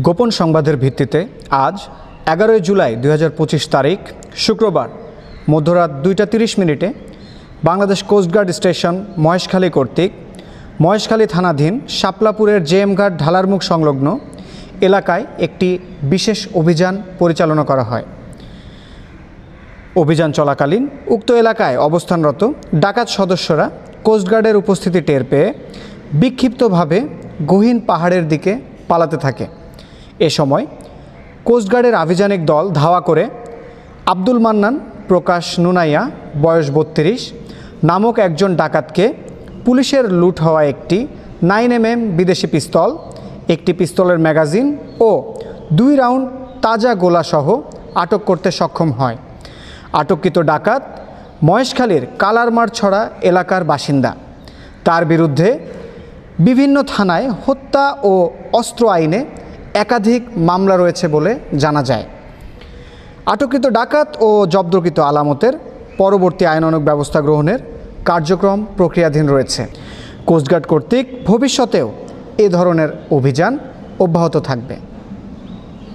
গোপন সংবাদের ভিত্তিতে আজ 11 জুলাই 2025 তারিখ শুক্রবার মধ্যরাত 2টা 30 মিনিটে বাংলাদেশ কোস্টগার্ড স্টেশন মহেশখালী কর্তৃক মহেশখালী থানাধীন শাপলাপুরের জেএম ঘাট ঢালার মুখ সংলগ্ন এলাকায় একটি বিশেষ অভিযান পরিচালনা করা হয়। অভিযান চলাকালীন উক্ত এলাকায় অবস্থানরত ডাকাত সদস্যরা কোস্টগার্ডের উপস্থিতি টের পেয়ে বিক্ষিপ্তভাবে গহীন পাহাড়ের দিকে পালাতে থাকে। এ সময় কোস্টগার্ডের আভিযানিক দল ধাওয়া করে আব্দুল মান্নান প্রকাশ নুনাইয়া বয়স 32 নামক একজন ডাকাতকে পুলিশের লুট হওয়া একটি 9mm বিদেশি পিস্তল, একটি পিস্তলের ম্যাগাজিন ও 2 রাউন্ড তাজা গোলাসহ আটক করতে সক্ষম হয়। আটককৃত ডাকাত মহেশখালীর কালারমারছড়া এলাকার বাসিন্দা। তার বিরুদ্ধে বিভিন্ন থানায় হত্যা ও অস্ত্র আইনে একাধিক মামলা রয়েছে বলে জানা যায়। আটককৃত ডাকাত ও জব্দকৃত আলামতের পরবর্তী আইনানুগ ব্যবস্থা গ্রহণের কার্যক্রম প্রক্রিয়াধীন রয়েছে। কোস্টগার্ড কর্তৃক ভবিষ্যতেও এ ধরনের অভিযান অব্যাহত থাকবে।